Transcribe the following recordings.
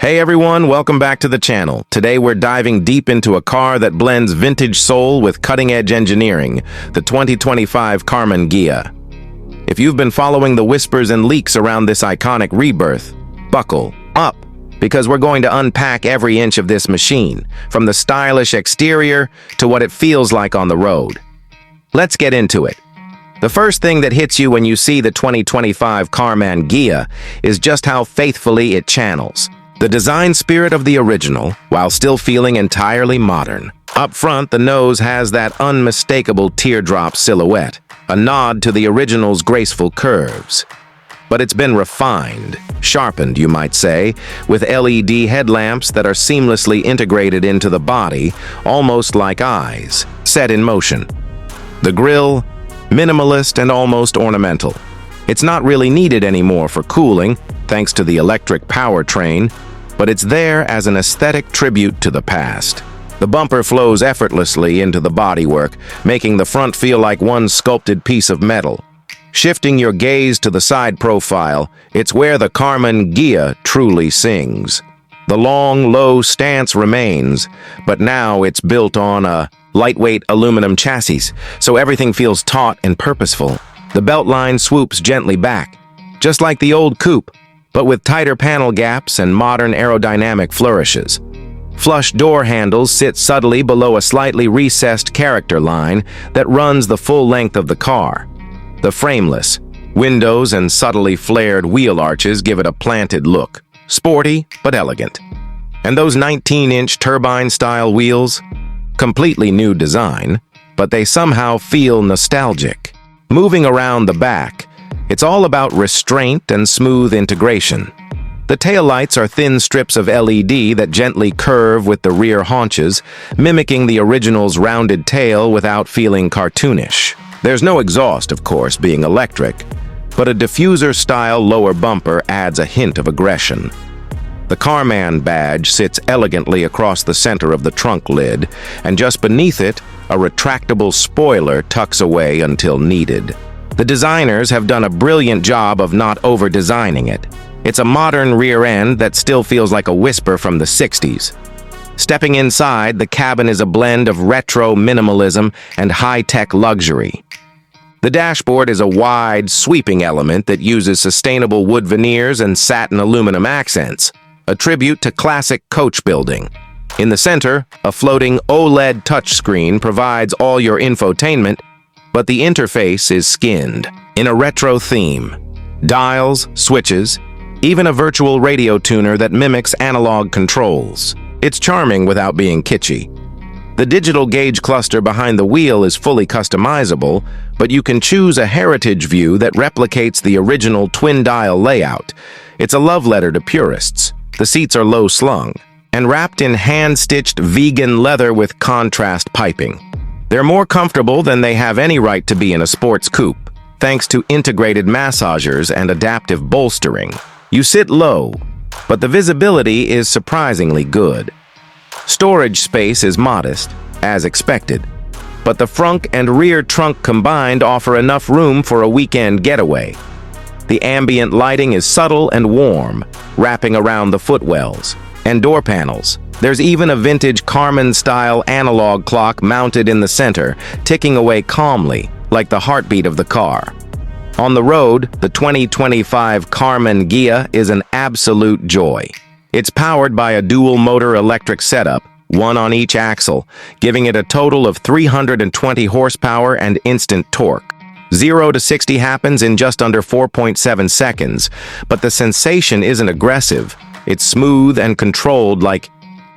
Hey everyone, welcome back to the channel. Today we're diving deep into a car that blends vintage soul with cutting-edge engineering, the 2025 Karmann Ghia. If you've been following the whispers and leaks around this iconic rebirth, buckle up, because we're going to unpack every inch of this machine, from the stylish exterior to what it feels like on the road. Let's get into it. The first thing that hits you when you see the 2025 Karmann Ghia is just how faithfully it channels the design spirit of the original, while still feeling entirely modern. Up front, the nose has that unmistakable teardrop silhouette, a nod to the original's graceful curves. But it's been refined, sharpened, you might say, with LED headlamps that are seamlessly integrated into the body, almost like eyes, set in motion. The grille, minimalist and almost ornamental. It's not really needed anymore for cooling, thanks to the electric powertrain, but it's there as an aesthetic tribute to the past. The bumper flows effortlessly into the bodywork, making the front feel like one sculpted piece of metal. Shifting your gaze to the side profile, it's where the Karmann Ghia truly sings. The long, low stance remains, but now it's built on a lightweight aluminum chassis, so everything feels taut and purposeful. The beltline swoops gently back, just like the old coupe, but with tighter panel gaps and modern aerodynamic flourishes. Flush door handles sit subtly below a slightly recessed character line that runs the full length of the car. The frameless windows and subtly flared wheel arches give it a planted look, sporty but elegant. And those 19-inch turbine-style wheels? Completely new design, but they somehow feel nostalgic. Moving around the back, it's all about restraint and smooth integration. The taillights are thin strips of LED that gently curve with the rear haunches, mimicking the original's rounded tail without feeling cartoonish. There's no exhaust, of course, being electric, but a diffuser-style lower bumper adds a hint of aggression. The Karmann badge sits elegantly across the center of the trunk lid, and just beneath it, a retractable spoiler tucks away until needed. The designers have done a brilliant job of not over-designing it. It's a modern rear end that still feels like a whisper from the 60s. Stepping inside, the cabin is a blend of retro minimalism and high-tech luxury. The dashboard is a wide, sweeping element that uses sustainable wood veneers and satin aluminum accents, a tribute to classic coach building. In the center, a floating OLED touchscreen provides all your infotainment, but the interface is skinned in a retro theme. Dials, switches, even a virtual radio tuner that mimics analog controls. It's charming without being kitschy. The digital gauge cluster behind the wheel is fully customizable, but you can choose a heritage view that replicates the original twin-dial layout. It's a love letter to purists. The seats are low-slung and wrapped in hand-stitched vegan leather with contrast piping. They're more comfortable than they have any right to be in a sports coupe, thanks to integrated massagers and adaptive bolstering. You sit low, but the visibility is surprisingly good. Storage space is modest, as expected, but the front and rear trunk combined offer enough room for a weekend getaway. The ambient lighting is subtle and warm, wrapping around the footwells and door panels. There's even a vintage Karmann-style analog clock mounted in the center, ticking away calmly, like the heartbeat of the car. On the road, the 2025 Karmann Ghia is an absolute joy. It's powered by a dual-motor electric setup, one on each axle, giving it a total of 320 horsepower and instant torque. 0 to 60 happens in just under 4.7 seconds, but the sensation isn't aggressive. It's smooth and controlled, like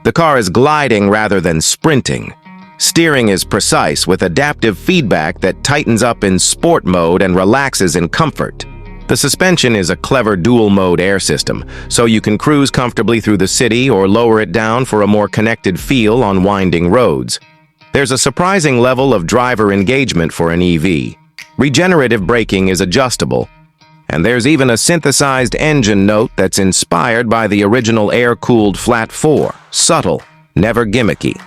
the car is gliding rather than sprinting. Steering is precise with adaptive feedback that tightens up in sport mode and relaxes in comfort. The suspension is a clever dual-mode air system, so you can cruise comfortably through the city or lower it down for a more connected feel on winding roads. There's a surprising level of driver engagement for an EV. Regenerative braking is adjustable, and there's even a synthesized engine note that's inspired by the original air-cooled Flat 4, subtle, never gimmicky.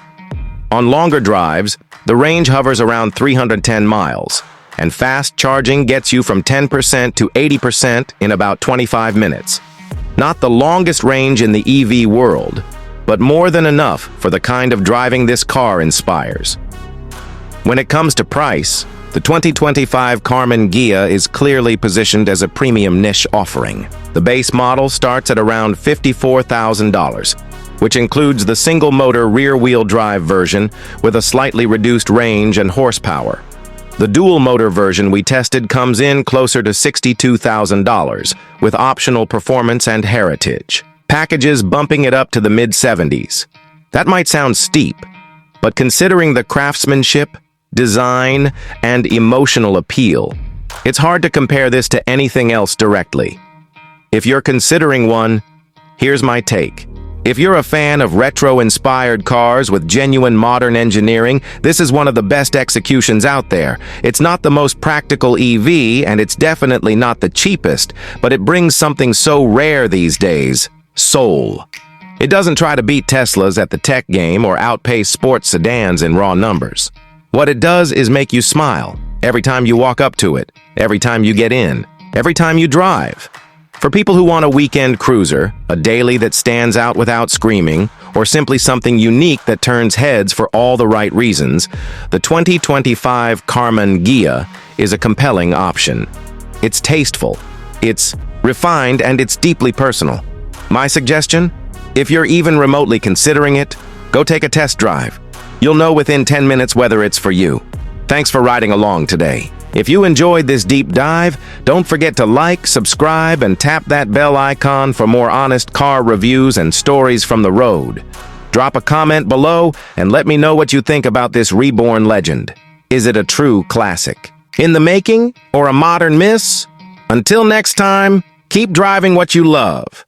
On longer drives, the range hovers around 310 miles, and fast charging gets you from 10% to 80% in about 25 minutes. Not the longest range in the EV world, but more than enough for the kind of driving this car inspires. When it comes to price, the 2025 Karmann Ghia is clearly positioned as a premium niche offering. The base model starts at around $54,000, which includes the single-motor rear-wheel drive version with a slightly reduced range and horsepower. The dual-motor version we tested comes in closer to $62,000, with optional performance and heritage packages bumping it up to the mid-70s. That might sound steep, but considering the craftsmanship, design, and emotional appeal, it's hard to compare this to anything else directly. If you're considering one, here's my take. If you're a fan of retro-inspired cars with genuine modern engineering, this is one of the best executions out there. It's not the most practical EV, and it's definitely not the cheapest, but it brings something so rare these days: soul. It doesn't try to beat Teslas at the tech game or outpace sports sedans in raw numbers. What it does is make you smile every time you walk up to it, every time you get in, every time you drive. For people who want a weekend cruiser, a daily that stands out without screaming, or simply something unique that turns heads for all the right reasons, the 2025 Karmann Ghia is a compelling option. It's tasteful, it's refined, and it's deeply personal. My suggestion? If you're even remotely considering it, go take a test drive. You'll know within 10 minutes whether it's for you. Thanks for riding along today. If you enjoyed this deep dive, don't forget to like, subscribe, and tap that bell icon for more honest car reviews and stories from the road. Drop a comment below and let me know what you think about this reborn legend. Is it a true classic in the making or a modern miss? Until next time, keep driving what you love.